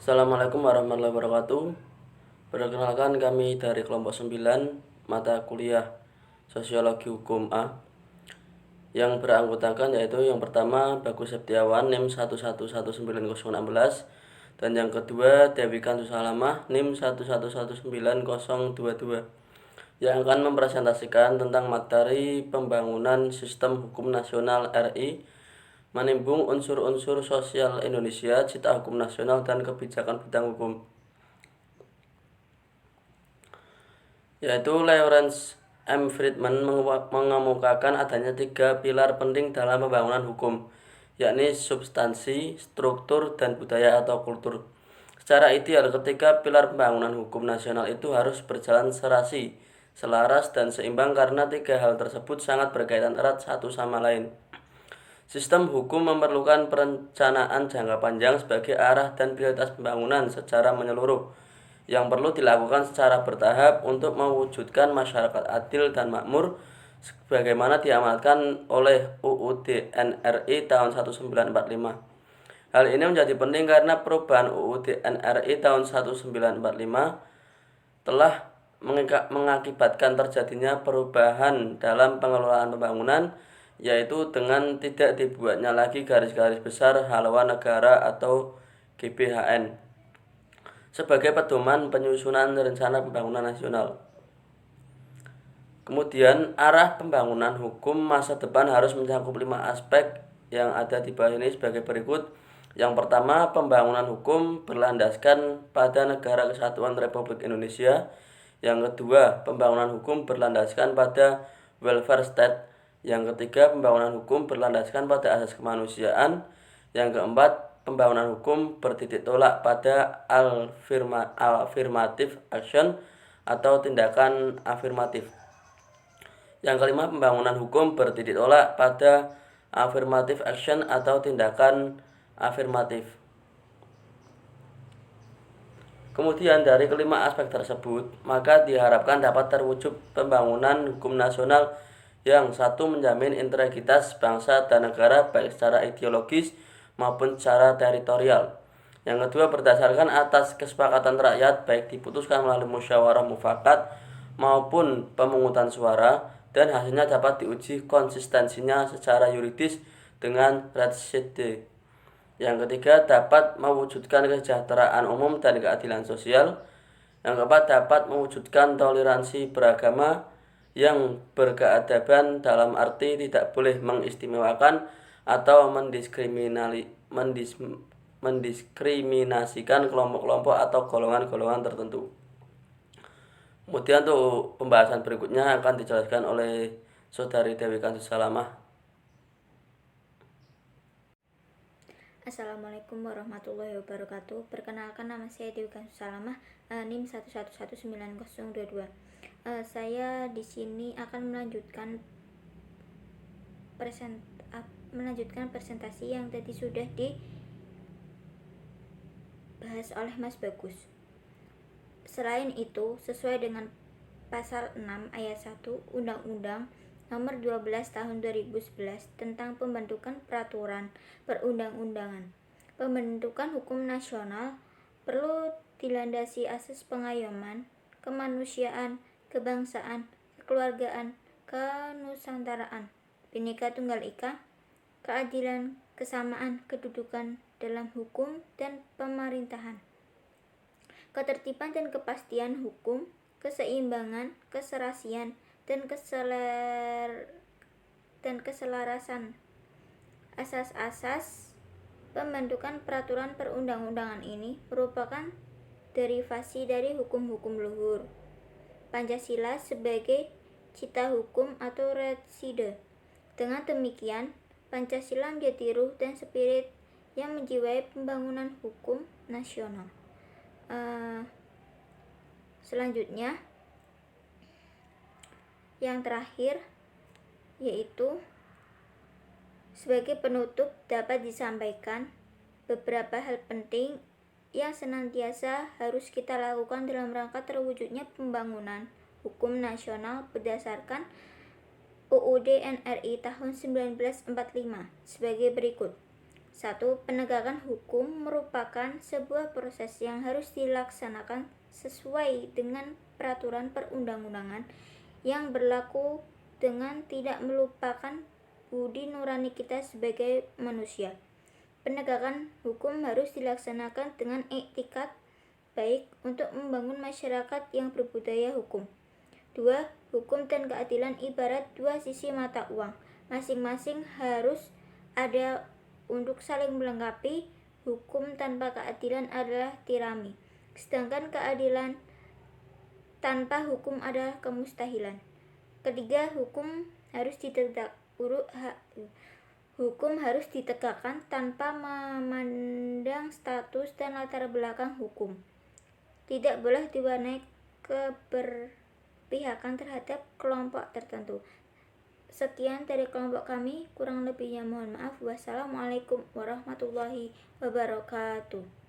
Assalamualaikum warahmatullahi wabarakatuh. Perkenalkan kami dari kelompok 9 mata kuliah Sosiologi Hukum A yang beranggotakan yaitu yang pertama Bagus Septiawan NIM 1119016 dan yang kedua Dewi Kansusalamah NIM 1119022 yang akan mempresentasikan tentang materi pembangunan sistem hukum nasional RI menimbung unsur-unsur sosial Indonesia, cita hukum nasional dan kebijakan bidang hukum. Yaitu Lawrence M. Friedman mengemukakan adanya 3 pilar penting dalam pembangunan hukum, yakni substansi, struktur, dan budaya atau kultur. Secara ideal, ketiga pilar pembangunan hukum nasional itu harus berjalan serasi, selaras, dan seimbang karena 3 hal tersebut sangat berkaitan erat satu sama lain. Sistem hukum memerlukan perencanaan jangka panjang sebagai arah dan prioritas pembangunan secara menyeluruh yang perlu dilakukan secara bertahap untuk mewujudkan masyarakat adil dan makmur sebagaimana diamanatkan oleh UUD NRI tahun 1945. Hal ini menjadi penting karena perubahan UUD NRI tahun 1945 telah mengakibatkan terjadinya perubahan dalam pengelolaan pembangunan, yaitu dengan tidak dibuatnya lagi garis-garis besar haluan negara atau GBHN sebagai pedoman penyusunan rencana pembangunan nasional. Kemudian, arah pembangunan hukum masa depan harus mencakup 5 aspek yang ada di bawah ini sebagai berikut. Yang pertama, pembangunan hukum berlandaskan pada Negara Kesatuan Republik Indonesia. Yang kedua, pembangunan hukum berlandaskan pada welfare state. Yang ketiga, pembangunan hukum berlandaskan pada asas kemanusiaan. Yang keempat, pembangunan hukum bertitik tolak pada affirmative action atau tindakan afirmatif. Yang kelima, pembangunan hukum bertitik tolak pada affirmative action atau tindakan afirmatif. Kemudian dari kelima aspek tersebut, maka diharapkan dapat terwujud pembangunan hukum nasional yang satu menjamin integritas bangsa dan negara baik secara ideologis maupun secara teritorial. Yang kedua, berdasarkan atas kesepakatan rakyat baik diputuskan melalui musyawarah mufakat maupun pemungutan suara dan hasilnya dapat diuji konsistensinya secara yuridis dengan residensi. Yang ketiga, dapat mewujudkan kesejahteraan umum dan keadilan sosial. Yang keempat, dapat mewujudkan toleransi beragama yang berkeadaban dalam arti tidak boleh mengistimewakan atau mendiskriminasikan kelompok-kelompok atau golongan-golongan tertentu. Kemudian untuk pembahasan berikutnya akan dijelaskan oleh Saudari Dewi Kansusalamah. Assalamualaikum warahmatullahi wabarakatuh. Perkenalkan, nama saya Dewi Kansusalamah, NIM 1119022. Saya di sini akan melanjutkan presentasi yang tadi sudah dibahas oleh Mas Bagus. Selain itu, sesuai dengan pasal 6 ayat 1 Undang-Undang Nomor 12 Tahun 2011 tentang pembentukan peraturan perundang-undangan, pembentukan hukum nasional perlu dilandasi asas pengayoman, kemanusiaan, kebangsaan, kekeluargaan, kenusantaraan, Bhinneka Tunggal Ika, keadilan, kesamaan kedudukan dalam hukum dan pemerintahan, ketertiban dan kepastian hukum, keseimbangan, keserasian, dan keselarasan. Asas-asas pembentukan peraturan perundang-undangan ini merupakan derivasi dari hukum-hukum luhur Pancasila sebagai cita hukum atau reside. Dengan demikian, Pancasila menjadi ruh dan spirit yang menjiwai pembangunan hukum nasional. Selanjutnya, yang terakhir, yaitu sebagai penutup dapat disampaikan beberapa hal penting yang senantiasa harus kita lakukan dalam rangka terwujudnya pembangunan hukum nasional berdasarkan UUD NRI tahun 1945 sebagai berikut. 1. Penegakan hukum merupakan sebuah proses yang harus dilaksanakan sesuai dengan peraturan perundang-undangan yang berlaku dengan tidak melupakan budi nurani kita sebagai manusia. Penegakan hukum harus dilaksanakan dengan etikat baik untuk membangun masyarakat yang berbudaya hukum. 2. Hukum dan keadilan ibarat dua sisi mata uang. Masing-masing harus ada untuk saling melengkapi. Hukum tanpa keadilan adalah tirani, sedangkan keadilan tanpa hukum adalah kemustahilan. Ketiga, hukum harus ditegakkan tanpa memandang status dan latar belakang hukum. Tidak boleh diwarnai keberpihakan terhadap kelompok tertentu. Sekian dari kelompok kami, kurang lebihnya mohon maaf. Wassalamualaikum warahmatullahi wabarakatuh.